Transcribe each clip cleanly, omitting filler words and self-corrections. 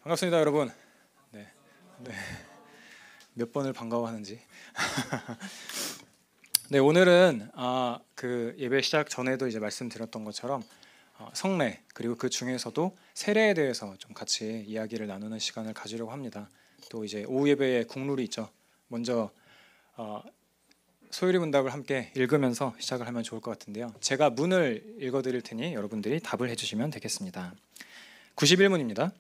반갑습니다, 여러분. 네. 몇 번을 반가워하는지. 네, 오늘은 그 예배 시작 전에도 이제 말씀드렸던 것처럼 성례 그리고 그 중에서도 세례에 대해서 좀 같이 이야기를 나누는 시간을 가지려고 합니다. 또 이제 오후 예배에 국룰이 있죠. 먼저 소율이 문답을 함께 읽으면서 시작을 하면 좋을 것 같은데요. 제가 문을 읽어드릴 테니 여러분들이 답을 해주시면 되겠습니다. 91문입니다.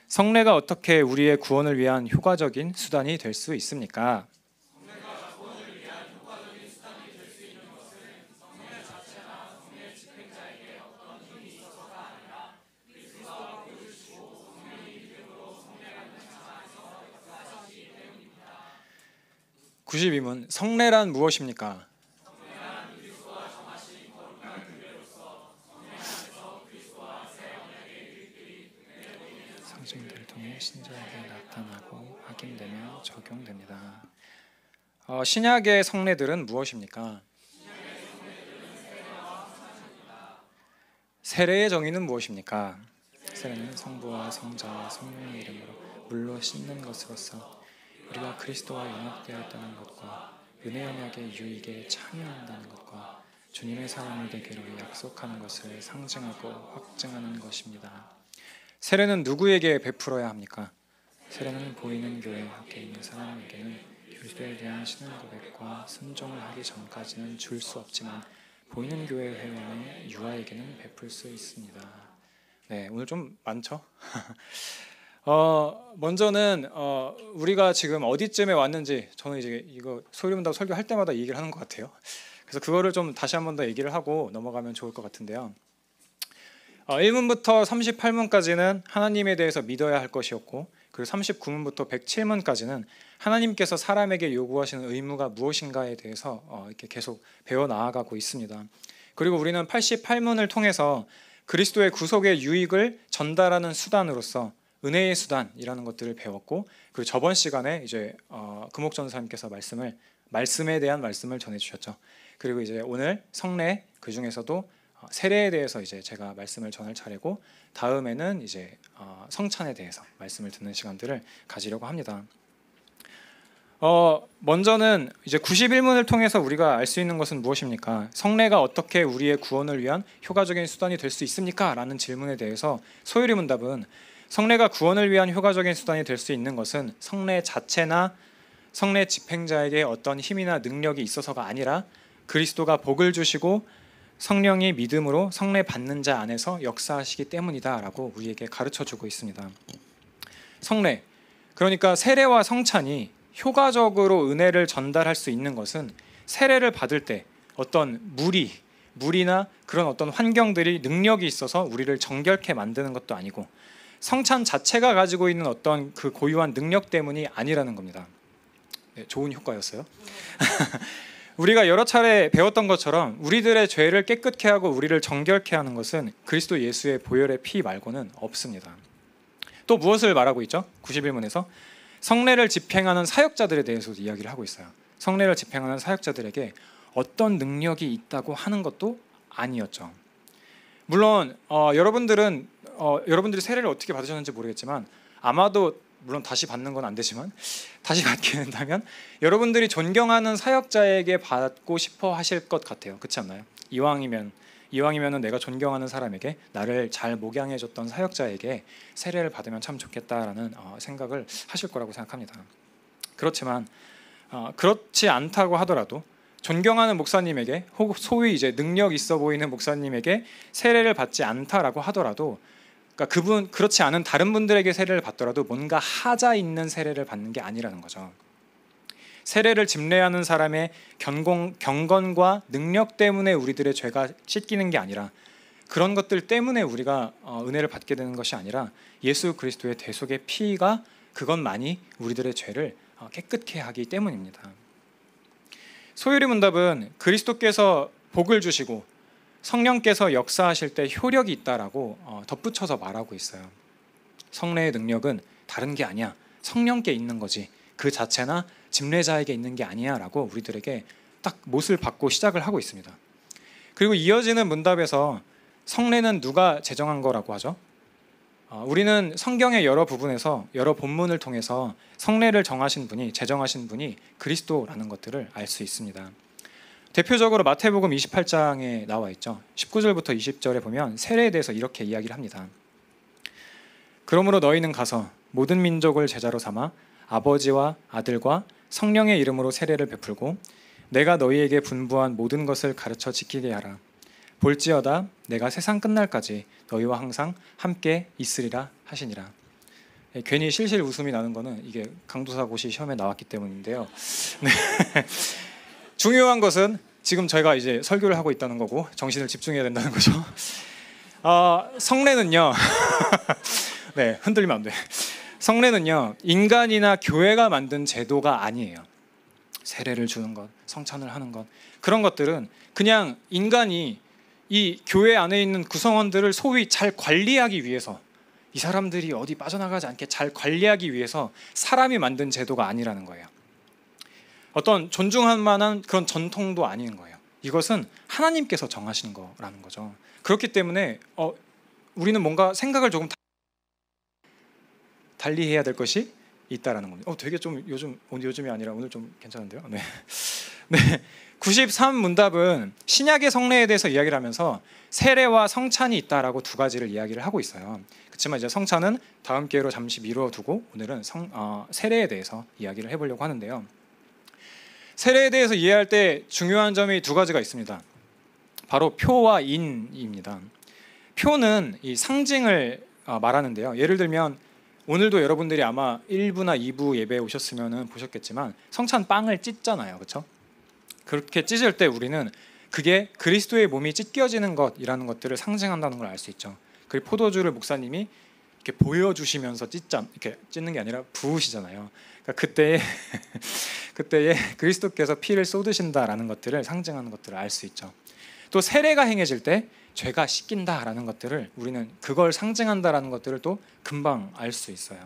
성례가 어떻게 우리의 구원을 위한 효과적인 수단이 될 수 있습니까? (92문) 성례란 무엇입니까? 상징들을 통해 신자에게 나타나고 확인되며 적용됩니다. 신약의 성례들은 무엇입니까? 세례의 정의는 무엇입니까? 세례는 성부와 성자와 성령의 이름으로 물로 씻는 것으로서 우리가 그리스도와 연합되었다는 것과 은혜 언약의 유익에 참여한다는 것과 주님의 사람이 되기로 약속하는 것을 상징하고 확증하는 것입니다. 세례는 누구에게 베풀어야 합니까? 세례는 보이는 교회 밖에 있는 사람에게는 그리스도에 대한 신앙 고백과 순종을 하기 전까지는 줄 수 없지만 보이는 교회 회원의 유아에게는 베풀 수 있습니다. 네, 오늘 좀 많죠? 먼저는 우리가 지금 어디쯤에 왔는지 저는 이제 이거 소리문답 설교할 때마다 얘기를 하는 것 같아요. 그래서 그거를 좀 다시 한 번 더 얘기를 하고 넘어가면 좋을 것 같은데요. 1문부터 38문까지는 하나님에 대해서 믿어야 할 것이었고, 그리고 39문부터 107문까지는 하나님께서 사람에게 요구하시는 의무가 무엇인가에 대해서 이렇게 계속 배워 나아가고 있습니다. 그리고 우리는 88문을 통해서 그리스도의 구속의 유익을 전달하는 수단으로서 은혜의 수단이라는 것들을 배웠고, 그리고 저번 시간에 이제 금옥 전사님께서 말씀에 대한 말씀을 전해주셨죠. 그리고 이제 오늘 성례, 그 중에서도 세례에 대해서 이제 제가 말씀을 전할 차례고, 다음에는 이제 성찬에 대해서 말씀을 듣는 시간들을 가지려고 합니다. 먼저는 이제 91문을 통해서 우리가 알 수 있는 것은 무엇입니까? 성례가 어떻게 우리의 구원을 위한 효과적인 수단이 될 수 있습니까? 라는 질문에 대해서 소율이 문답은 성례가 구원을 위한 효과적인 수단이 될 수 있는 것은 성례 자체나 성례 집행자에게 어떤 힘이나 능력이 있어서가 아니라 그리스도가 복을 주시고 성령이 믿음으로 성례 받는 자 안에서 역사하시기 때문이다라고 우리에게 가르쳐주고 있습니다. 성례, 그러니까 세례와 성찬이 효과적으로 은혜를 전달할 수 있는 것은 세례를 받을 때 어떤 물이나 그런 어떤 환경들이 능력이 있어서 우리를 정결케 만드는 것도 아니고, 성찬 자체가 가지고 있는 어떤 그 고유한 능력 때문이 아니라는 겁니다. 네, 좋은 효과였어요. 우리가 여러 차례 배웠던 것처럼 우리들의 죄를 깨끗게 하고 우리를 정결케 하는 것은 그리스도 예수의 보혈의 피 말고는 없습니다. 또 무엇을 말하고 있죠? 91문에서 성례를 집행하는 사역자들에 대해서도 이야기를 하고 있어요. 성례를 집행하는 사역자들에게 어떤 능력이 있다고 하는 것도 아니었죠. 물론 여러분들이 세례를 어떻게 받으셨는지 모르겠지만, 아마도 물론 다시 받는 건 안 되지만 다시 받게 된다면 여러분들이 존경하는 사역자에게 받고 싶어 하실 것 같아요. 그렇지 않나요? 이왕이면은 내가 존경하는 사람에게, 나를 잘 목양해줬던 사역자에게 세례를 받으면 참 좋겠다라는 생각을 하실 거라고 생각합니다. 그렇지만 그렇지 않다고 하더라도 존경하는 목사님에게, 혹은 소위 이제 능력 있어 보이는 목사님에게 세례를 받지 않다라고 하더라도, 그러니까 그렇지 않은 다른 분들에게 세례를 받더라도 뭔가 하자 있는 세례를 받는 게 아니라는 거죠. 세례를 집례하는 사람의 경건과 능력 때문에 우리들의 죄가 씻기는 게 아니라, 그런 것들 때문에 우리가 은혜를 받게 되는 것이 아니라 예수 그리스도의 대속의 피가 그것만이 우리들의 죄를 깨끗게 하기 때문입니다. 소율이 문답은 그리스도께서 복을 주시고 성령께서 역사하실 때 효력이 있다라고 덧붙여서 말하고 있어요. 성례의 능력은 다른 게 아니야, 성령께 있는 거지, 그 자체나 집례자에게 있는 게 아니야 라고 우리들에게 딱 못을 받고 시작을 하고 있습니다. 그리고 이어지는 문답에서 성례는 누가 제정한 거라고 하죠? 우리는 성경의 여러 부분에서 여러 본문을 통해서 성례를 정하신 분이 제정하신 분이 그리스도라는 것들을 알 수 있습니다. 대표적으로 마태복음 28장에 나와 있죠. 19절부터 20절에 보면 세례에 대해서 이렇게 이야기를 합니다. 그러므로 너희는 가서 모든 민족을 제자로 삼아 아버지와 아들과 성령의 이름으로 세례를 베풀고 내가 너희에게 분부한 모든 것을 가르쳐 지키게 하라. 볼지어다 내가 세상 끝날까지 너희와 항상 함께 있으리라 하시니라. 괜히 실실 웃음이 나는 거는 이게 강도사고시 시험에 나왔기 때문인데요. 네. 중요한 것은 지금 저희가 이제 설교를 하고 있다는 거고 정신을 집중해야 된다는 거죠. 성례는요. 네, 흔들리면 안 돼. 성례는요, 인간이나 교회가 만든 제도가 아니에요. 세례를 주는 것, 성찬을 하는 것, 그런 것들은 그냥 인간이 이 교회 안에 있는 구성원들을 소위 잘 관리하기 위해서, 이 사람들이 어디 빠져나가지 않게 잘 관리하기 위해서 사람이 만든 제도가 아니라는 거예요. 어떤 존중할 만한 그런 전통도 아닌 거예요. 이것은 하나님께서 정하시는 거라는 거죠. 그렇기 때문에 우리는 뭔가 생각을 조금 달리 해야 될 것이 있다라는 겁니다. 되게 좀 요즘이 아니라 오늘 좀 괜찮은데요. 네. 네. 93문답은 신약의 성례에 대해서 이야기를 하면서 세례와 성찬이 있다라고 두 가지를 이야기를 하고 있어요. 그렇지만 이제 성찬은 다음 기회로 잠시 미뤄두고 오늘은 세례에 대해서 이야기를 해보려고 하는데요. 세례에 대해서 이해할 때 중요한 점이 두 가지가 있습니다. 바로 표와 인입니다. 표는 이 상징을 말하는데요. 예를 들면 오늘도 여러분들이 아마 1부나 2부 예배에 오셨으면 보셨겠지만 성찬 빵을 찢잖아요. 그렇죠? 그렇게 찢을 때 우리는 그게 그리스도의 몸이 찢겨지는 것이라는 것들을 상징한다는 걸 알 수 있죠. 그리고 포도주를 목사님이 이렇게 보여주시면서 이렇게 찢는 게 아니라 부으시잖아요. 그러니까 그때에 그리스도께서 피를 쏟으신다라는 것들을 상징하는 것들을 알 수 있죠. 또 세례가 행해질 때 죄가 씻긴다라는 것들을 우리는 그걸 상징한다라는 것들을 또 금방 알 수 있어요.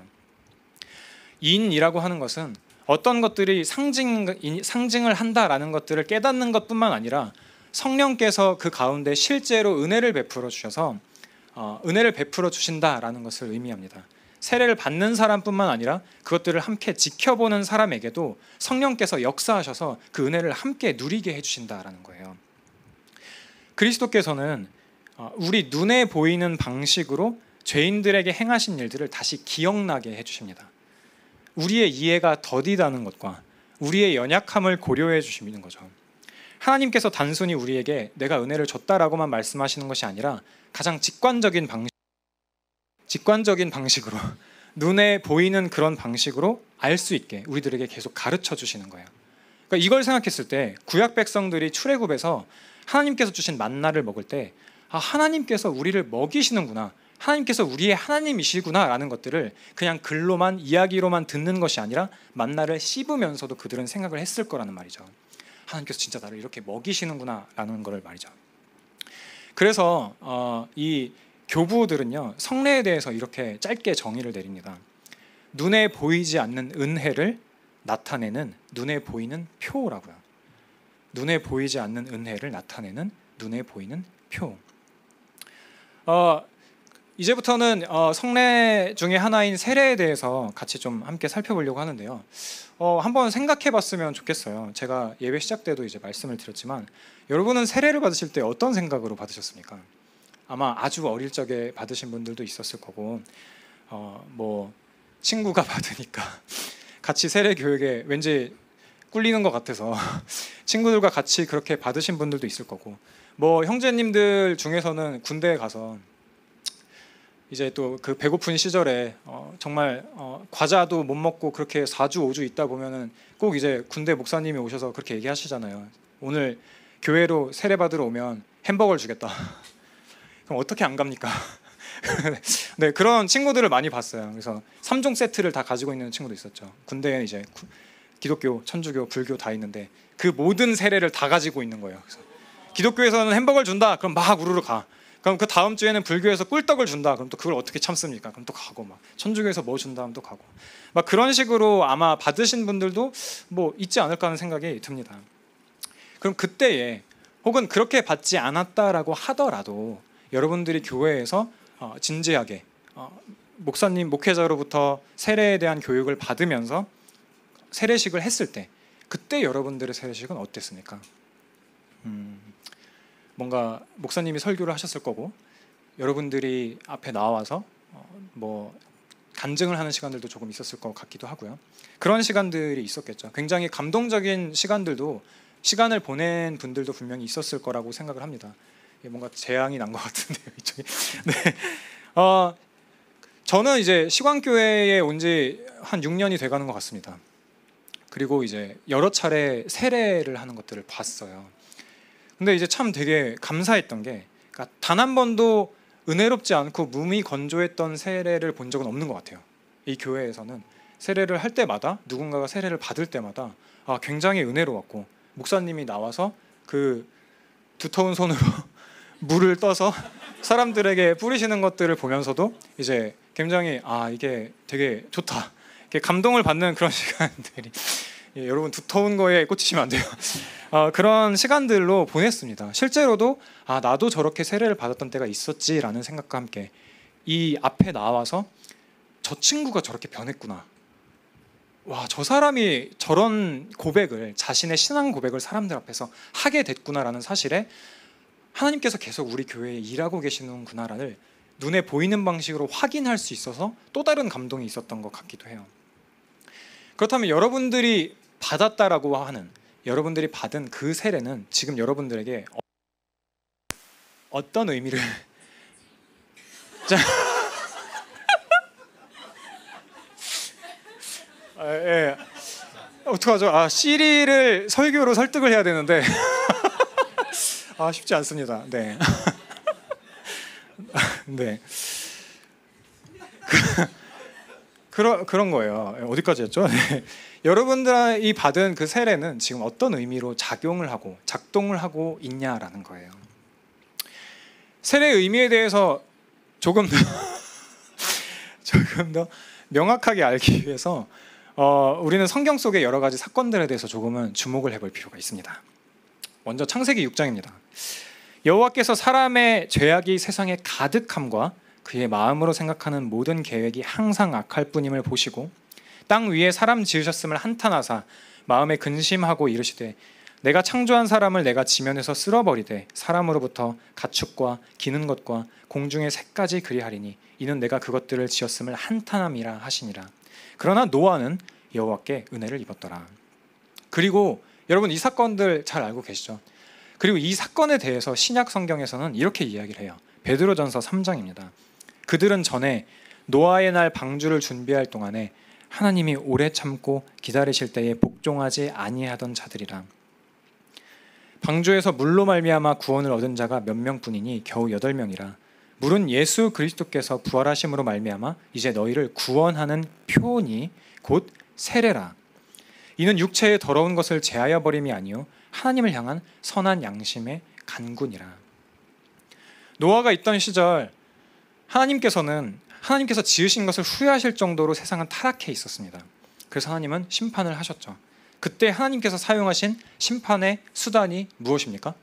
인이라고 하는 것은 어떤 것들이 상징을 한다라는 것들을 깨닫는 것뿐만 아니라 성령께서 그 가운데 실제로 은혜를 베풀어 주셔서 은혜를 베풀어 주신다라는 것을 의미합니다. 세례를 받는 사람뿐만 아니라 그것들을 함께 지켜보는 사람에게도 성령께서 역사하셔서 그 은혜를 함께 누리게 해주신다라는 거예요. 그리스도께서는 우리 눈에 보이는 방식으로 죄인들에게 행하신 일들을 다시 기억나게 해주십니다. 우리의 이해가 더디다는 것과 우리의 연약함을 고려해 주시는 거죠. 하나님께서 단순히 우리에게 내가 은혜를 줬다라고만 말씀하시는 것이 아니라 가장 직관적인 방식으로 눈에 보이는 그런 방식으로 알 수 있게 우리들에게 계속 가르쳐 주시는 거예요. 그러니까 이걸 생각했을 때 구약 백성들이 출애굽에서 하나님께서 주신 만나를 먹을 때 하나님께서 우리를 먹이시는구나, 하나님께서 우리의 하나님이시구나 라는 것들을 그냥 글로만 이야기로만 듣는 것이 아니라 만나를 씹으면서도 그들은 생각을 했을 거라는 말이죠. 하나님께서 진짜 나를 이렇게 먹이시는구나 라는 걸 말이죠. 그래서 이 교부들은요, 성례에 대해서 이렇게 짧게 정의를 내립니다. 눈에 보이지 않는 은혜를 나타내는 눈에 보이는 표라고요. 눈에 보이지 않는 은혜를 나타내는 눈에 보이는 표. 이제부터는 성례 중에 하나인 세례에 대해서 같이 좀 함께 살펴보려고 하는데요. 한번 생각해봤으면 좋겠어요. 제가 예배 시작 때도 이제 말씀을 드렸지만 여러분은 세례를 받으실 때 어떤 생각으로 받으셨습니까? 아마 아주 어릴 적에 받으신 분들도 있었을 거고, 뭐 친구가 받으니까 같이 세례 교육에 왠지 꿀리는 것 같아서 친구들과 같이 그렇게 받으신 분들도 있을 거고, 뭐 형제님들 중에서는 군대에 가서 이제 또 그 배고픈 시절에 정말 과자도 못 먹고 그렇게 4주 5주 있다 보면은 꼭 이제 군대 목사님이 오셔서 그렇게 얘기하시잖아요. 오늘 교회로 세례 받으러 오면 햄버거를 주겠다. 그럼 어떻게 안 갑니까? 네, 그런 친구들을 많이 봤어요. 그래서 3종 세트를 다 가지고 있는 친구도 있었죠. 군대에 이제 기독교, 천주교, 불교 다 있는데 그 모든 세례를 다 가지고 있는 거예요. 그래서 기독교에서는 햄버거를 준다. 그럼 막 우르르 가. 그럼 그 다음 주에는 불교에서 꿀떡을 준다. 그럼 또 그걸 어떻게 참습니까? 그럼 또 가고, 막 천주교에서 뭐 준다 하면 또 가고, 막 그런 식으로 아마 받으신 분들도 뭐 있지 않을까 하는 생각이 듭니다. 그럼 그때에 혹은 그렇게 받지 않았다라고 하더라도 여러분들이 교회에서 진지하게 목사님 목회자로부터 세례에 대한 교육을 받으면서 세례식을 했을 때 그때 여러분들의 세례식은 어땠습니까? 뭔가 목사님이 설교를 하셨을 거고 여러분들이 앞에 나와서 뭐 간증을 하는 시간들도 조금 있었을 것 같기도 하고요. 그런 시간들이 있었겠죠. 굉장히 감동적인 시간들도 시간을 보낸 분들도 분명히 있었을 거라고 생각을 합니다. 뭔가 재앙이 난 것 같은데요, 이쪽에. 네. 저는 이제 시광교회에 온 지 한 6년이 돼가는 것 같습니다. 그리고 이제 여러 차례 세례를 하는 것들을 봤어요. 근데 이제 참 되게 감사했던 게, 그러니까 단 한 번도 은혜롭지 않고 몸이 건조했던 세례를 본 적은 없는 것 같아요. 이 교회에서는 세례를 할 때마다, 누군가가 세례를 받을 때마다 굉장히 은혜로웠고, 목사님이 나와서 그 두터운 손으로 물을 떠서 사람들에게 뿌리시는 것들을 보면서도 이제 굉장히 이게 되게 좋다, 이렇게 감동을 받는 그런 시간들이 여러분 두터운 거에 꽂히시면 안 돼요. 그런 시간들로 보냈습니다. 실제로도 나도 저렇게 세례를 받았던 때가 있었지라는 생각과 함께 이 앞에 나와서 저 친구가 저렇게 변했구나, 와, 저 사람이 저런 고백을, 자신의 신앙 고백을 사람들 앞에서 하게 됐구나라는 사실에 하나님께서 계속 우리 교회에 일하고 계시는구나를 눈에 보이는 방식으로 확인할 수 있어서 또 다른 감동이 있었던 것 같기도 해요. 그렇다면 여러분들이 받았다라고 하는, 여러분들이 받은 그 세례는 지금 여러분들에게 어떤 의미를 자, 예. 어떡하죠? 시리를 설교로 설득을 해야 되는데 쉽지 않습니다. 네. 네. 그런 거예요. 어디까지였죠? 네. 여러분들이 받은 그 세례는 지금 어떤 의미로 작용을 하고 작동을 하고 있냐라는 거예요. 세례의 의미에 대해서 조금 더 명확하게 알기 위해서 우리는 성경 속의 여러 가지 사건들에 대해서 조금은 주목을 해볼 필요가 있습니다. 먼저 창세기 6장입니다. 여호와께서 사람의 죄악이 세상에 가득함과 그의 마음으로 생각하는 모든 계획이 항상 악할 뿐임을 보시고 땅 위에 사람 지으셨음을 한탄하사 마음에 근심하고 이르시되 내가 창조한 사람을 내가 지면에서 쓸어버리되 사람으로부터 가축과 기는 것과 공중의 새까지 그리하리니 이는 내가 그것들을 지었음을 한탄함이라 하시니라. 그러나 노아는 여호와께 은혜를 입었더라. 그리고 여러분 이 사건들 잘 알고 계시죠? 그리고 이 사건에 대해서 신약 성경에서는 이렇게 이야기를 해요. 베드로전서 3장입니다. 그들은 전에 노아의 날 방주를 준비할 동안에 하나님이 오래 참고 기다리실 때에 복종하지 아니하던 자들이라. 방주에서 물로 말미암아 구원을 얻은 자가 몇 명뿐이니 겨우 8명이라. 물은 예수 그리스도께서 부활하심으로 말미암아 이제 너희를 구원하는 표니 곧 세례라. 이는 육체의 더러운 것을 제하여 버림이 아니요 하나님을 향한 선한 양심의 간군이라. 노아가 있던 시절 하나님께서 지으신 것을 후회하실 정도로 세상은 타락해 있었습니다. 그래서 하나님은 심판을 하셨죠. 그때 하나님께서 사용하신 심판의 수단이 무엇입니까?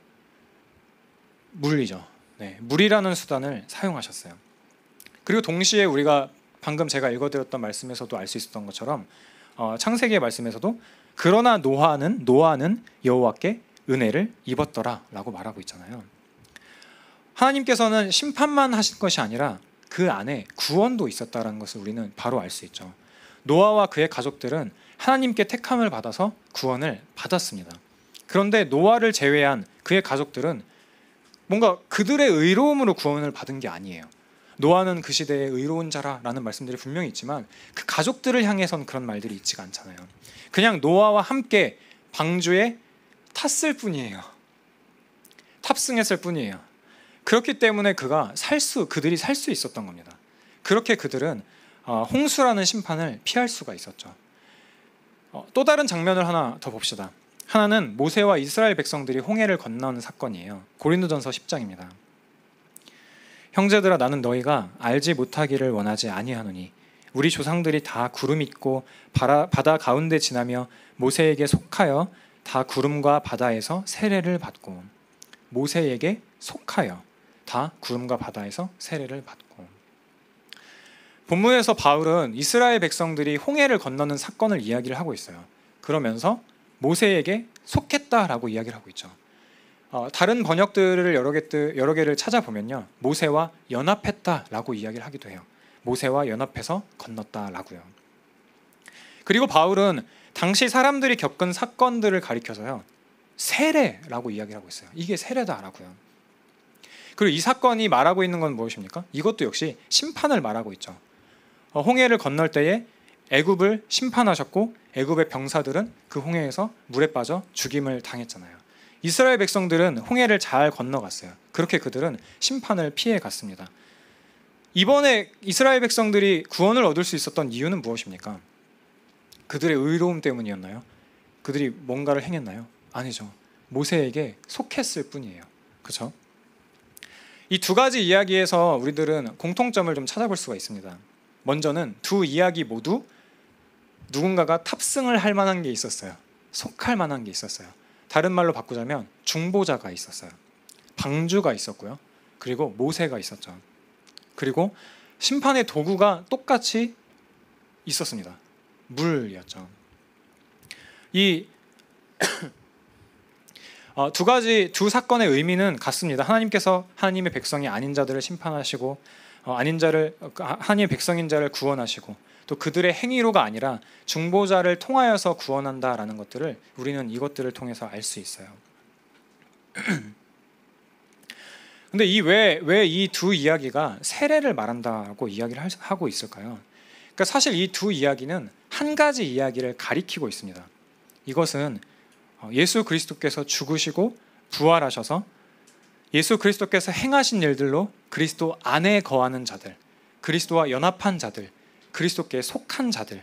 물이죠. 네, 물이라는 수단을 사용하셨어요. 그리고 동시에 우리가 방금 제가 읽어드렸던 말씀에서도 알 수 있었던 것처럼 창세기의 말씀에서도 그러나 노아는 여호와께 은혜를 입었더라라고 말하고 있잖아요. 하나님께서는 심판만 하신 것이 아니라 그 안에 구원도 있었다는 것을 우리는 바로 알 수 있죠. 노아와 그의 가족들은 하나님께 택함을 받아서 구원을 받았습니다. 그런데 노아를 제외한 그의 가족들은 뭔가 그들의 의로움으로 구원을 받은 게 아니에요. 노아는 그 시대의 의로운 자라라는 말씀들이 분명히 있지만 그 가족들을 향해선 그런 말들이 있지가 않잖아요. 그냥 노아와 함께 방주에 탔을 뿐이에요. 탑승했을 뿐이에요. 그렇기 때문에 그들이 살 수 있었던 겁니다. 그렇게 그들은 홍수라는 심판을 피할 수가 있었죠. 또 다른 장면을 하나 더 봅시다. 하나는 모세와 이스라엘 백성들이 홍해를 건너는 사건이에요. 고린도전서 10장입니다. 형제들아 나는 너희가 알지 못하기를 원하지 아니하노니 우리 조상들이 다 구름 있고 바다 가운데 지나며 모세에게 속하여 다 구름과 바다에서 세례를 받고 모세에게 속하여 다 구름과 바다에서 세례를 받고 본문에서 바울은 이스라엘 백성들이 홍해를 건너는 사건을 이야기를 하고 있어요. 그러면서 모세에게 속했다라고 이야기를 하고 있죠. 다른 번역들을 여러 개를 찾아보면요, 모세와 연합했다라고 이야기를 하기도 해요. 모세와 연합해서 건넜다라고요. 그리고 바울은 당시 사람들이 겪은 사건들을 가리켜서요, 세례라고 이야기를 하고 있어요. 이게 세례다라고요. 그리고 이 사건이 말하고 있는 건 무엇입니까? 이것도 역시 심판을 말하고 있죠. 홍해를 건널 때에 애굽을 심판하셨고 애굽의 병사들은 그 홍해에서 물에 빠져 죽임을 당했잖아요. 이스라엘 백성들은 홍해를 잘 건너갔어요. 그렇게 그들은 심판을 피해 갔습니다. 이번에 이스라엘 백성들이 구원을 얻을 수 있었던 이유는 무엇입니까? 그들의 의로움 때문이었나요? 그들이 뭔가를 행했나요? 아니죠. 모세에게 속했을 뿐이에요. 그렇죠? 이 두 가지 이야기에서 우리들은 공통점을 좀 찾아볼 수가 있습니다. 먼저는 두 이야기 모두 누군가가 탑승을 할 만한 게 있었어요. 속할 만한 게 있었어요. 다른 말로 바꾸자면 중보자가 있었어요. 방주가 있었고요. 그리고 모세가 있었죠. 그리고 심판의 도구가 똑같이 있었습니다. 물이었죠. 이 두 사건의 의미는 같습니다. 하나님께서 하나님의 백성이 아닌 자들을 심판하시고 하나님의 백성인 자를 구원하시고 또 그들의 행위로가 아니라 중보자를 통하여서 구원한다라는 것들을 우리는 이것들을 통해서 알 수 있어요. 근데 왜 이 두 이야기가 세례를 말한다고 이야기를 하고 있을까요? 그러니까 사실 이 두 이야기는 한 가지 이야기를 가리키고 있습니다. 이것은 예수 그리스도께서 죽으시고 부활하셔서 예수 그리스도께서 행하신 일들로 그리스도 안에 거하는 자들, 그리스도와 연합한 자들, 그리스도께 속한 자들,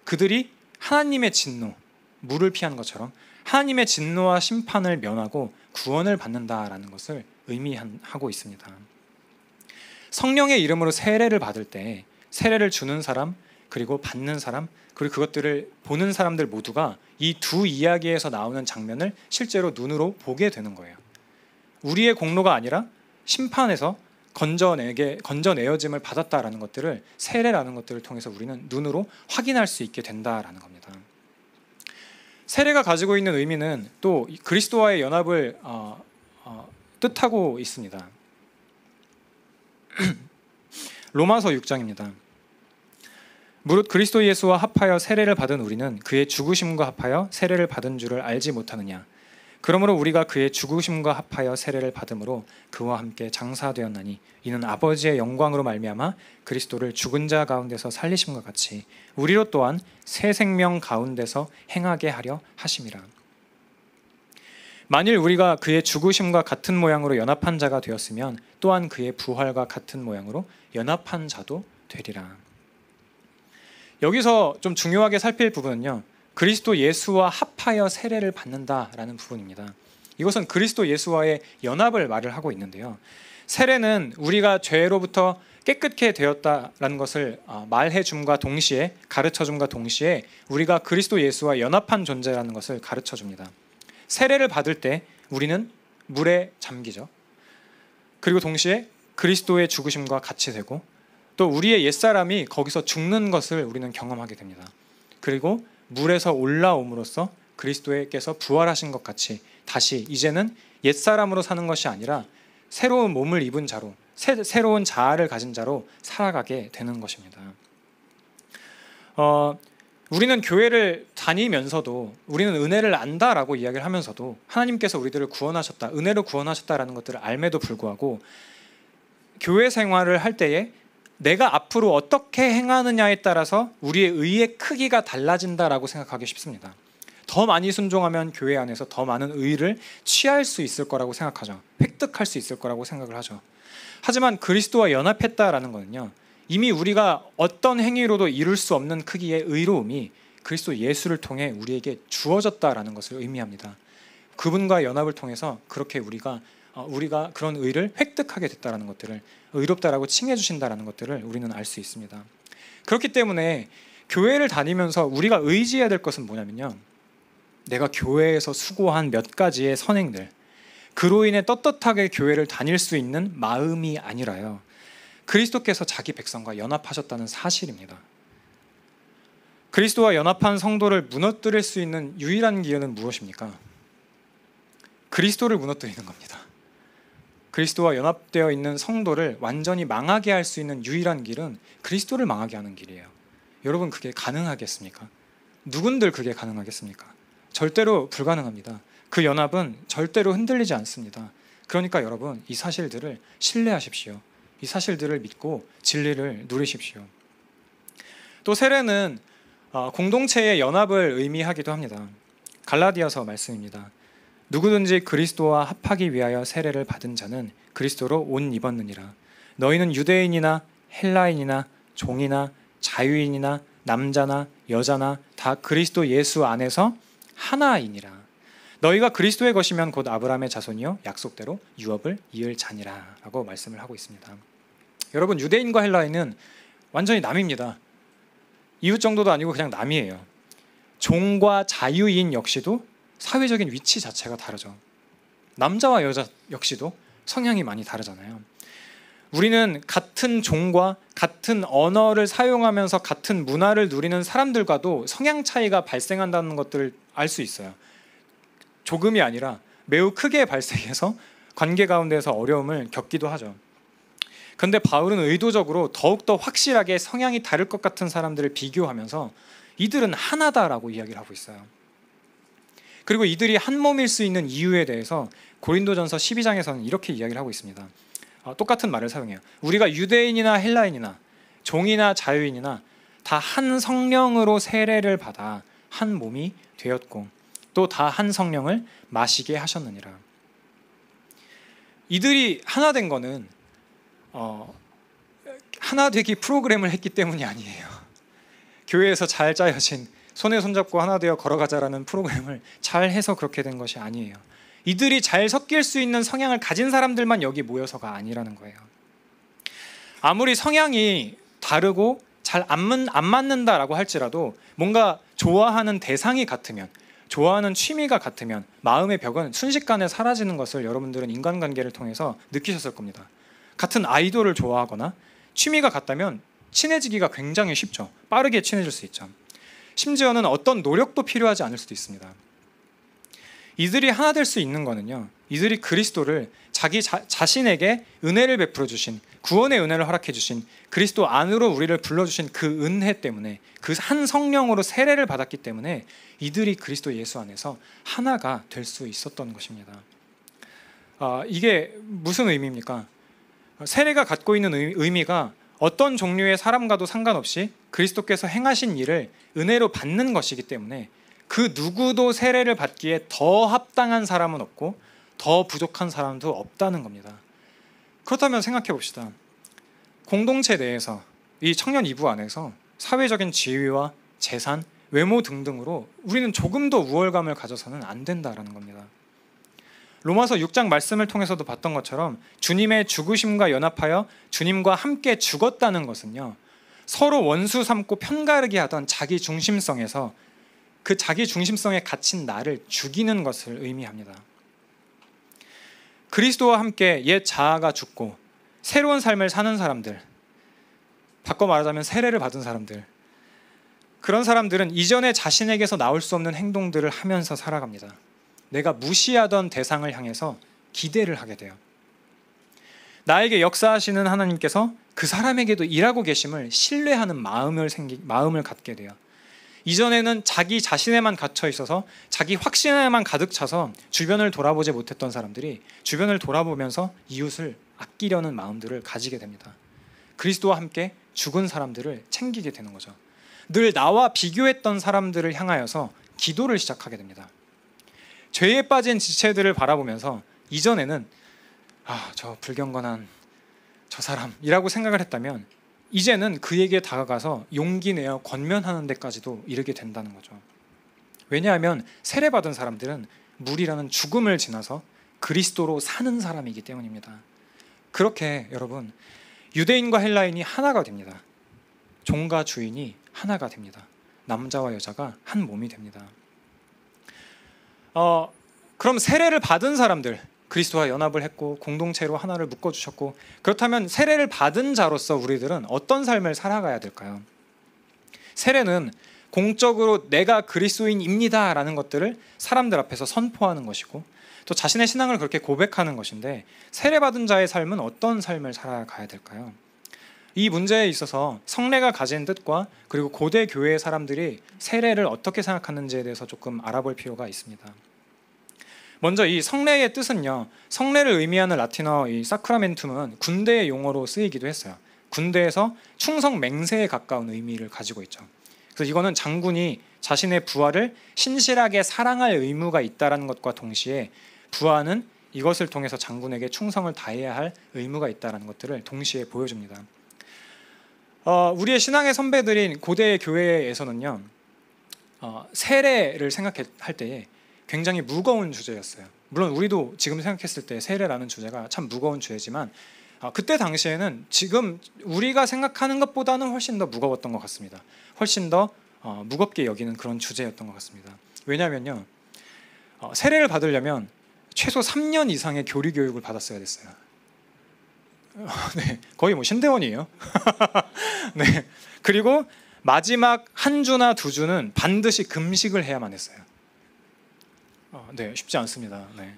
그들이 하나님의 진노, 물을 피하는 것처럼 하나님의 진노와 심판을 면하고 구원을 받는다라는 것을 의미하고 있습니다. 성령의 이름으로 세례를 받을 때 세례를 주는 사람, 그리고 받는 사람, 그리고 그것들을 보는 사람들 모두가 이 두 이야기에서 나오는 장면을 실제로 눈으로 보게 되는 거예요. 우리의 공로가 아니라 심판에서 건져내어짐을 받았다라는 것들을 세례라는 것들을 통해서 우리는 눈으로 확인할 수 있게 된다라는 겁니다. 세례가 가지고 있는 의미는 또 그리스도와의 연합을 뜻하고 있습니다. 로마서 6장입니다. 무릇 그리스도 예수와 합하여 세례를 받은 우리는 그의 죽으심과 합하여 세례를 받은 줄을 알지 못하느냐. 그러므로 우리가 그의 죽으심과 합하여 세례를 받음으로 그와 함께 장사되었나니 이는 아버지의 영광으로 말미암아 그리스도를 죽은 자 가운데서 살리심과 같이 우리로 또한 새 생명 가운데서 행하게 하려 하심이라. 만일 우리가 그의 죽으심과 같은 모양으로 연합한 자가 되었으면 또한 그의 부활과 같은 모양으로 연합한 자도 되리라. 여기서 좀 중요하게 살필 부분은요, 그리스도 예수와 합하여 세례를 받는다라는 부분입니다. 이것은 그리스도 예수와의 연합을 말을 하고 있는데요, 세례는 우리가 죄로부터 깨끗게 되었다라는 것을 말해줌과 동시에, 가르쳐줌과 동시에 우리가 그리스도 예수와 연합한 존재라는 것을 가르쳐줍니다. 세례를 받을 때 우리는 물에 잠기죠. 그리고 동시에 그리스도의 죽으심과 같이 되고 또 우리의 옛사람이 거기서 죽는 것을 우리는 경험하게 됩니다. 그리고 물에서 올라옴으로써 그리스도께서 부활하신 것 같이 다시 이제는 옛사람으로 사는 것이 아니라 새로운 몸을 입은 자로, 새로운 자아를 가진 자로 살아가게 되는 것입니다. 우리는 교회를 다니면서도 우리는 은혜를 안다라고 이야기를 하면서도 하나님께서 우리들을 구원하셨다, 은혜로 구원하셨다라는 것들을 알매도 불구하고 교회 생활을 할 때에 내가 앞으로 어떻게 행하느냐에 따라서 우리의 의의 크기가 달라진다라고 생각하기 쉽습니다. 더 많이 순종하면 교회 안에서 더 많은 의를 취할 수 있을 거라고 생각하죠. 획득할 수 있을 거라고 생각을 하죠. 하지만 그리스도와 연합했다라는 것은요, 이미 우리가 어떤 행위로도 이룰 수 없는 크기의 의로움이 그리스도 예수를 통해 우리에게 주어졌다라는 것을 의미합니다. 그분과 연합을 통해서 그렇게 우리가 그런 의를 획득하게 됐다라는 것들을, 의롭다라고 칭해 주신다라는 것들을 우리는 알 수 있습니다. 그렇기 때문에 교회를 다니면서 우리가 의지해야 될 것은 뭐냐면요, 내가 교회에서 수고한 몇 가지의 선행들, 그로 인해 떳떳하게 교회를 다닐 수 있는 마음이 아니라요, 그리스도께서 자기 백성과 연합하셨다는 사실입니다. 그리스도와 연합한 성도를 무너뜨릴 수 있는 유일한 기회는 무엇입니까? 그리스도를 무너뜨리는 겁니다. 그리스도와 연합되어 있는 성도를 완전히 망하게 할 수 있는 유일한 길은 그리스도를 망하게 하는 길이에요. 여러분, 그게 가능하겠습니까? 누군들 그게 가능하겠습니까? 절대로 불가능합니다. 그 연합은 절대로 흔들리지 않습니다. 그러니까 여러분, 이 사실들을 신뢰하십시오. 이 사실들을 믿고 진리를 누리십시오. 또 세례는 공동체의 연합을 의미하기도 합니다. 갈라디아서 말씀입니다. 누구든지 그리스도와 합하기 위하여 세례를 받은 자는 그리스도로 옷 입었느니라. 너희는 유대인이나 헬라인이나 종이나 자유인이나 남자나 여자나 다 그리스도 예수 안에서 하나이니라. 너희가 그리스도의 것이면 곧 아브라함의 자손이요 약속대로 유업을 이을 자니라 라고 말씀을 하고 있습니다. 여러분, 유대인과 헬라인은 완전히 남입니다. 이웃 정도도 아니고 그냥 남이에요. 종과 자유인 역시도 사회적인 위치 자체가 다르죠. 남자와 여자 역시도 성향이 많이 다르잖아요. 우리는 같은 종과 같은 언어를 사용하면서 같은 문화를 누리는 사람들과도 성향 차이가 발생한다는 것들을 알 수 있어요. 조금이 아니라 매우 크게 발생해서 관계 가운데서 어려움을 겪기도 하죠. 그런데 바울은 의도적으로 더욱더 확실하게 성향이 다를 것 같은 사람들을 비교하면서 이들은 하나다라고 이야기를 하고 있어요. 그리고 이들이 한 몸일 수 있는 이유에 대해서 고린도전서 12장에서는 이렇게 이야기를 하고 있습니다. 똑같은 말을 사용해요. 우리가 유대인이나 헬라인이나 종이나 자유인이나 다 한 성령으로 세례를 받아 한 몸이 되었고 또 다 한 성령을 마시게 하셨느니라. 이들이 하나 된 거는 하나 되기 프로그램을 했기 때문이 아니에요. 교회에서 잘 짜여진 손에 손잡고 하나 되어 걸어가자라는 프로그램을 잘 해서 그렇게 된 것이 아니에요. 이들이 잘 섞일 수 있는 성향을 가진 사람들만 여기 모여서가 아니라는 거예요. 아무리 성향이 다르고 잘 안 맞는다라고 할지라도 뭔가 좋아하는 대상이 같으면, 좋아하는 취미가 같으면 마음의 벽은 순식간에 사라지는 것을 여러분들은 인간관계를 통해서 느끼셨을 겁니다. 같은 아이돌을 좋아하거나 취미가 같다면 친해지기가 굉장히 쉽죠. 빠르게 친해질 수 있죠. 심지어는 어떤 노력도 필요하지 않을 수도 있습니다. 이들이 하나 될 수 있는 거는요, 이들이 그리스도를 자기 자신에게 은혜를 베풀어 주신, 구원의 은혜를 허락해 주신, 그리스도 안으로 우리를 불러주신 그 은혜 때문에, 그 한 성령으로 세례를 받았기 때문에 이들이 그리스도 예수 안에서 하나가 될 수 있었던 것입니다. 이게 무슨 의미입니까? 세례가 갖고 있는 의미가 어떤 종류의 사람과도 상관없이 그리스도께서 행하신 일을 은혜로 받는 것이기 때문에 그 누구도 세례를 받기에 더 합당한 사람은 없고 더 부족한 사람도 없다는 겁니다. 그렇다면 생각해 봅시다. 공동체 내에서, 이 청년 이부 안에서 사회적인 지위와 재산, 외모 등등으로 우리는 조금도 우월감을 가져서는 안 된다라는 겁니다. 로마서 6장 말씀을 통해서도 봤던 것처럼 주님의 죽으심과 연합하여 주님과 함께 죽었다는 것은요, 서로 원수 삼고 편가르기 하던 자기 중심성에서 그 자기 중심성에 갇힌 나를 죽이는 것을 의미합니다. 그리스도와 함께 옛 자아가 죽고 새로운 삶을 사는 사람들, 바꿔 말하자면 세례를 받은 사람들, 그런 사람들은 이전에 자신에게서 나올 수 없는 행동들을 하면서 살아갑니다. 내가 무시하던 대상을 향해서 기대를 하게 돼요. 나에게 역사하시는 하나님께서 그 사람에게도 일하고 계심을 신뢰하는 마음을 갖게 돼요. 이전에는 자기 자신에만 갇혀 있어서 자기 확신에만 가득 차서 주변을 돌아보지 못했던 사람들이 주변을 돌아보면서 이웃을 아끼려는 마음들을 가지게 됩니다. 그리스도와 함께 죽은 사람들을 챙기게 되는 거죠. 늘 나와 비교했던 사람들을 향하여서 기도를 시작하게 됩니다. 죄에 빠진 지체들을 바라보면서 이전에는 저 불경건한 저 사람이라고 생각을 했다면 이제는 그에게 다가가서 용기 내어 권면하는 데까지도 이르게 된다는 거죠. 왜냐하면 세례받은 사람들은 물이라는 죽음을 지나서 그리스도로 사는 사람이기 때문입니다. 그렇게 여러분, 유대인과 헬라인이 하나가 됩니다. 종과 주인이 하나가 됩니다. 남자와 여자가 한 몸이 됩니다. 그럼 세례를 받은 사람들, 그리스도와 연합을 했고 공동체로 하나를 묶어주셨고, 그렇다면 세례를 받은 자로서 우리들은 어떤 삶을 살아가야 될까요? 세례는 공적으로 내가 그리스도인입니다 라는 것들을 사람들 앞에서 선포하는 것이고, 또 자신의 신앙을 그렇게 고백하는 것인데, 세례받은 자의 삶은 어떤 삶을 살아가야 될까요? 이 문제에 있어서 성례가 가진 뜻과 그리고 고대 교회의 사람들이 세례를 어떻게 생각하는지에 대해서 조금 알아볼 필요가 있습니다. 먼저 이 성례의 뜻은요, 성례를 의미하는 라틴어 이 사크라멘툼은 군대의 용어로 쓰이기도 했어요. 군대에서 충성 맹세에 가까운 의미를 가지고 있죠. 그래서 이거는 장군이 자신의 부하를 신실하게 사랑할 의무가 있다는 것과 동시에 부하는 이것을 통해서 장군에게 충성을 다해야 할 의무가 있다는 것들을 동시에 보여줍니다. 우리의 신앙의 선배들인 고대 교회에서는요, 세례를 생각할 때에 굉장히 무거운 주제였어요. 물론 우리도 지금 생각했을 때 세례라는 주제가 참 무거운 주제지만 그때 당시에는 지금 우리가 생각하는 것보다는 훨씬 더 무거웠던 것 같습니다. 훨씬 더 무겁게 여기는 그런 주제였던 것 같습니다. 왜냐하면요, 세례를 받으려면 최소 3년 이상의 교리 교육을 받았어야 됐어요. 네, 거의 뭐 신대원이에요. 네, 그리고 마지막 한 주나 두 주는 반드시 금식을 해야만 했어요. 네, 쉽지 않습니다. 네.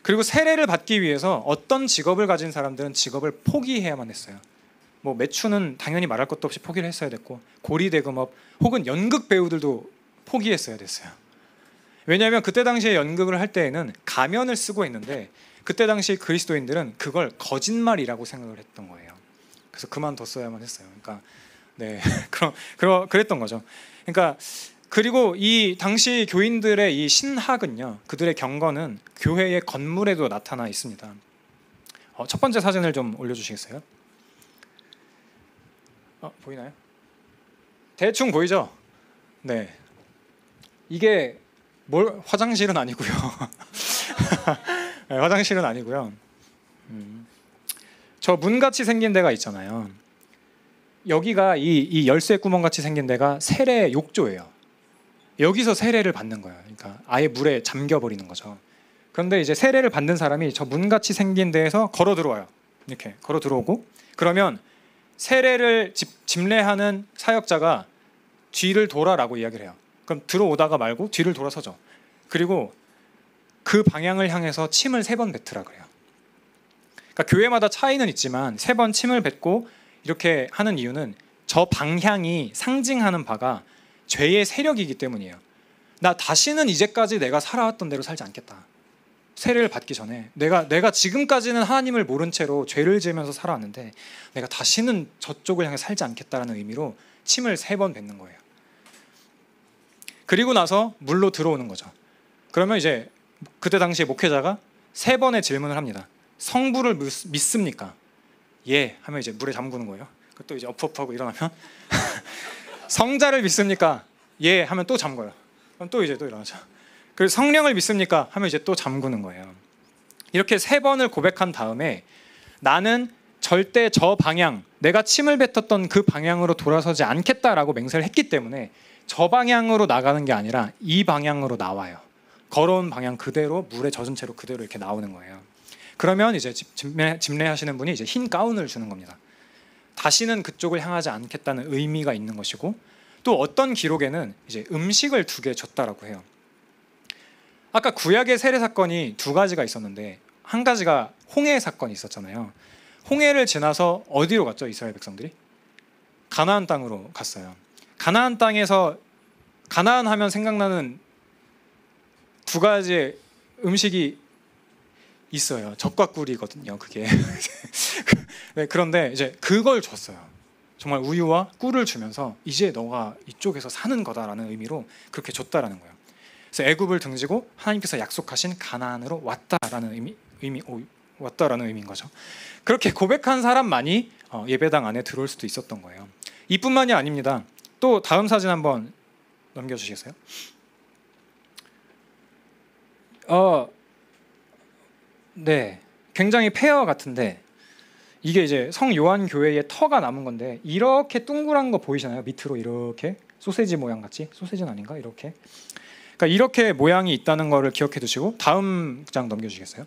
그리고 세례를 받기 위해서 어떤 직업을 가진 사람들은 직업을 포기해야만 했어요. 뭐 매춘은 당연히 말할 것도 없이 포기를 했어야 됐고, 고리대금업 혹은 연극 배우들도 포기했어야 됐어요. 왜냐하면 그때 당시에 연극을 할 때에는 가면을 쓰고 했는데, 그때 당시 그리스도인들은 그걸 거짓말이라고 생각을 했던 거예요. 그래서 그만뒀어야만 했어요. 그러니까 네, 그랬던 거죠. 그러니까 그리고 이 당시 교인들의 이 신학은요, 그들의 경건은 교회의 건물에도 나타나 있습니다. 첫 번째 사진을 좀 올려주시겠어요? 보이나요? 대충 보이죠? 네, 이게 화장실은 아니고요. 네, 화장실은 아니고요. 저 문같이 생긴 데가 있잖아요. 여기가 이 열쇠 구멍같이 생긴 데가 세례 욕조예요. 여기서 세례를 받는 거예요. 그러니까 아예 물에 잠겨버리는 거죠. 그런데 이제 세례를 받는 사람이 저 문같이 생긴 데에서 걸어 들어와요. 이렇게 걸어 들어오고, 그러면 세례를 집례하는 사역자가 뒤를 돌아라고 이야기를 해요. 그럼 들어오다가 말고 뒤를 돌아서죠. 그리고 그 방향을 향해서 침을 3번 뱉으라 그래요. 그러니까 교회마다 차이는 있지만 3번 침을 뱉고 이렇게 하는 이유는 저 방향이 상징하는 바가 죄의 세력이기 때문이에요. 나 다시는 이제까지 내가 살아왔던 대로 살지 않겠다. 세례를 받기 전에 내가 지금까지는 하나님을 모른 채로 죄를 지으면서 살아왔는데 내가 다시는 저쪽을 향해 살지 않겠다라는 의미로 침을 3번 뱉는 거예요. 그리고 나서 물로 들어오는 거죠. 그러면 이제 그때 당시에 목회자가 3번의 질문을 합니다. 성부를 믿습니까? 예 하면 이제 물에 잠그는 거예요. 또 이제 엎하고 일어나면 성자를 믿습니까? 예 하면 또 잠궈요. 그럼 또 이제 또 일어나죠. 그리고 성령을 믿습니까? 하면 이제 또 잠그는 거예요. 이렇게 3번을 고백한 다음에 나는 절대 저 방향, 내가 침을 뱉었던 그 방향으로 돌아서지 않겠다라고 맹세를 했기 때문에 저 방향으로 나가는 게 아니라 이 방향으로 나와요. 걸어온 방향 그대로 물에 젖은 채로 그대로 이렇게 나오는 거예요. 그러면 이제 집례하시는 분이 이제 흰 가운을 주는 겁니다. 다시는 그쪽을 향하지 않겠다는 의미가 있는 것이고, 또 어떤 기록에는 이제 음식을 2개 줬다라고 해요. 아까 구약의 세례 사건이 2가지가 있었는데, 한 가지가 홍해 사건이 있었잖아요. 홍해를 지나서 어디로 갔죠? 이스라엘 백성들이 가나안 땅으로 갔어요. 가나안 땅에서, 가나안 하면 생각나는 2가지의 음식이 있어요. 젖과 꿀이거든요, 그게. 네, 그런데 이제 그걸 줬어요. 정말 우유와 꿀을 주면서 이제 너가 이쪽에서 사는 거다라는 의미로 그렇게 줬다라는 거예요. 그래서 애굽을 등지고 하나님께서 약속하신 가나안으로 왔다라는 왔다라는 의미인 거죠. 그렇게 고백한 사람만이 예배당 안에 들어올 수도 있었던 거예요. 이뿐만이 아닙니다. 또 다음 사진 한번 넘겨주시겠어요? 네, 굉장히 페어 같은데 이게 이제 성 요한 교회의 터가 남은 건데, 이렇게 둥그란 거 보이시나요? 밑으로 이렇게 소세지 모양 같이, 소세지는 아닌가? 이렇게. 그러니까 이렇게 모양이 있다는 거를 기억해 두시고 다음 장 넘겨주시겠어요?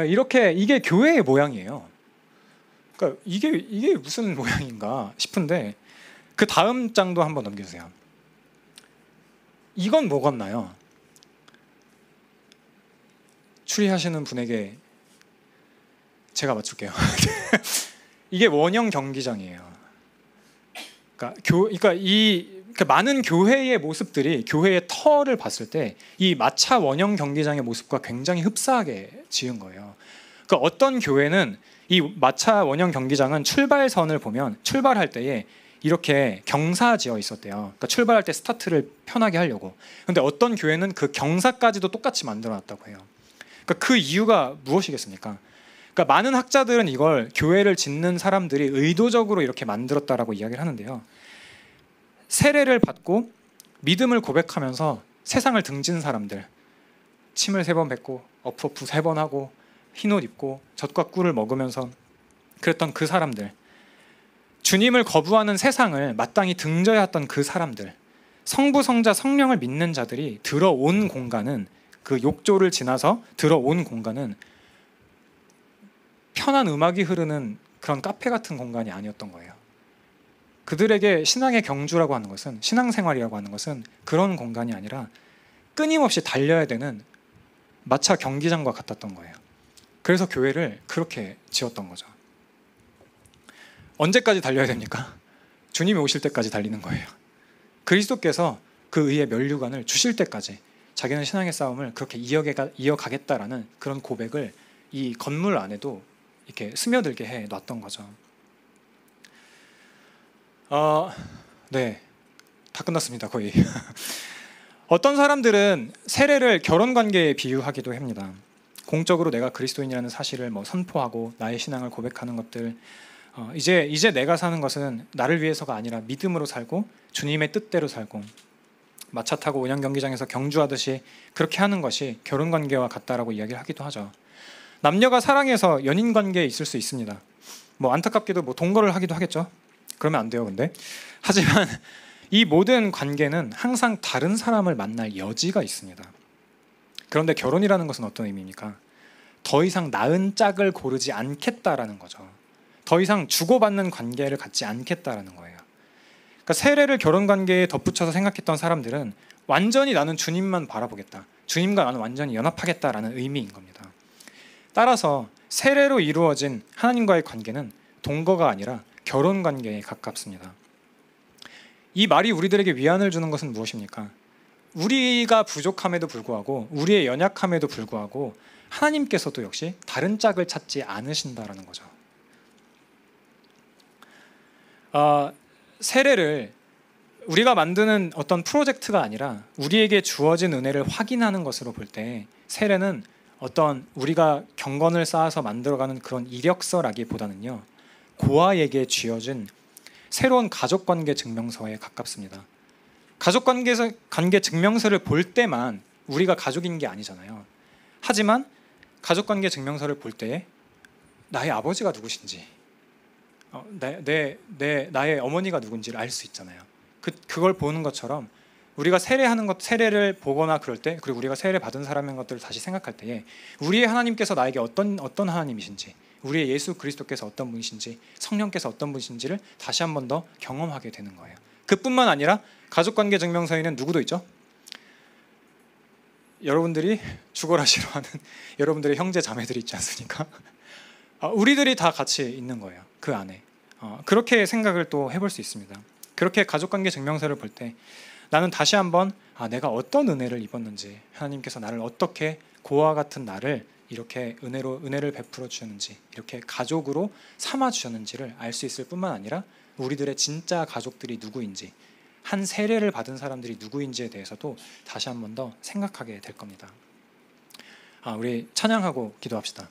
이렇게 이게 교회의 모양이에요. 그러니까 이게 무슨 모양인가 싶은데 그 다음 장도 한번 넘겨주세요. 이건 뭐 같나요? 추리하시는 분에게 제가 맞출게요. 이게 원형 경기장이에요. 그러니까 많은 교회의 모습들이 교회의 터를 봤을 때 이 마차 원형 경기장의 모습과 굉장히 흡사하게 지은 거예요. 그러니까 어떤 교회는 이 마차 원형 경기장은 출발선을 보면 출발할 때에 이렇게 경사지어 있었대요. 그러니까 출발할 때 스타트를 편하게 하려고. 근데 어떤 교회는 그 경사까지도 똑같이 만들어놨다고 해요. 그러니까 그 이유가 무엇이겠습니까? 그러니까 많은 학자들은 이걸 교회를 짓는 사람들이 의도적으로 이렇게 만들었다라고 이야기를 하는데요. 세례를 받고 믿음을 고백하면서 세상을 등진 사람들, 침을 3번 뱉고 어프어프 3번 하고 흰옷 입고 젖과 꿀을 먹으면서 그랬던 그 사람들, 주님을 거부하는 세상을 마땅히 등져야 했던 그 사람들, 성부, 성자, 성령을 믿는 자들이 들어온 공간은, 그 욕조를 지나서 들어온 공간은 편한 음악이 흐르는 그런 카페 같은 공간이 아니었던 거예요. 그들에게 신앙의 경주라고 하는 것은, 신앙생활이라고 하는 것은 그런 공간이 아니라 끊임없이 달려야 되는 마차 경기장과 같았던 거예요. 그래서 교회를 그렇게 지었던 거죠. 언제까지 달려야 됩니까? 주님이 오실 때까지 달리는 거예요. 그리스도께서 그 의의 면류관을 주실 때까지 자기는 신앙의 싸움을 그렇게 이어가겠다라는 그런 고백을 이 건물 안에도 이렇게 스며들게 해 놨던 거죠. 네, 다 끝났습니다, 거의. 어떤 사람들은 세례를 결혼 관계에 비유하기도 합니다. 공적으로 내가 그리스도인이라는 사실을 선포하고 나의 신앙을 고백하는 것들, 이제 내가 사는 것은 나를 위해서가 아니라 믿음으로 살고 주님의 뜻대로 살고 마차 타고 원형 경기장에서 경주하듯이 그렇게 하는 것이 결혼 관계와 같다라고 이야기를 하기도 하죠. 남녀가 사랑해서 연인 관계에 있을 수 있습니다. 안타깝게도 동거를 하기도 하겠죠. 그러면 안 돼요, 근데. 하지만 이 모든 관계는 항상 다른 사람을 만날 여지가 있습니다. 그런데 결혼이라는 것은 어떤 의미입니까? 더 이상 나은 짝을 고르지 않겠다라는 거죠. 더 이상 주고받는 관계를 갖지 않겠다라는 거예요. 그러니까 세례를 결혼 관계에 덧붙여서 생각했던 사람들은 완전히 나는 주님만 바라보겠다, 주님과 나는 완전히 연합하겠다라는 의미인 겁니다. 따라서 세례로 이루어진 하나님과의 관계는 동거가 아니라 결혼 관계에 가깝습니다. 이 말이 우리들에게 위안을 주는 것은 무엇입니까? 우리가 부족함에도 불구하고, 우리의 연약함에도 불구하고 하나님께서도 역시 다른 짝을 찾지 않으신다라는 거죠. 세례를 우리가 만드는 어떤 프로젝트가 아니라 우리에게 주어진 은혜를 확인하는 것으로 볼 때 세례는 어떤 우리가 경건을 쌓아서 만들어가는 그런 이력서라기보다는요, 고아에게 쥐어진 새로운 가족관계 증명서에 가깝습니다. 가족관계 증명서를 볼 때만 우리가 가족인 게 아니잖아요. 하지만 가족관계 증명서를 볼 때에 나의 아버지가 누구신지, 나의 어머니가 누군지를 알 수 있잖아요. 그걸 보는 것처럼 우리가 세례를 보거나 그럴 때, 그리고 우리가 세례 받은 사람인 것들을 다시 생각할 때에 우리의 하나님께서 나에게 어떤 하나님이신지, 우리의 예수 그리스도께서 어떤 분이신지, 성령께서 어떤 분이신지를 다시 한 번 더 경험하게 되는 거예요. 그뿐만 아니라 가족관계 증명서에는 누구도 있죠? 여러분들이 죽어라 싫어하는 여러분들의 형제 자매들이 있지 않습니까? 우리들이 다 같이 있는 거예요, 그 안에. 그렇게 생각을 또 해볼 수 있습니다. 그렇게 가족관계 증명서를 볼 때 나는 다시 한번 내가 어떤 은혜를 입었는지, 하나님께서 나를 어떻게, 고아와 같은 나를 이렇게 은혜를 베풀어 주셨는지, 이렇게 가족으로 삼아 주셨는지를 알 수 있을 뿐만 아니라 우리들의 진짜 가족들이 누구인지, 한 세례를 받은 사람들이 누구인지에 대해서도 다시 한 번 더 생각하게 될 겁니다. 우리 찬양하고 기도합시다.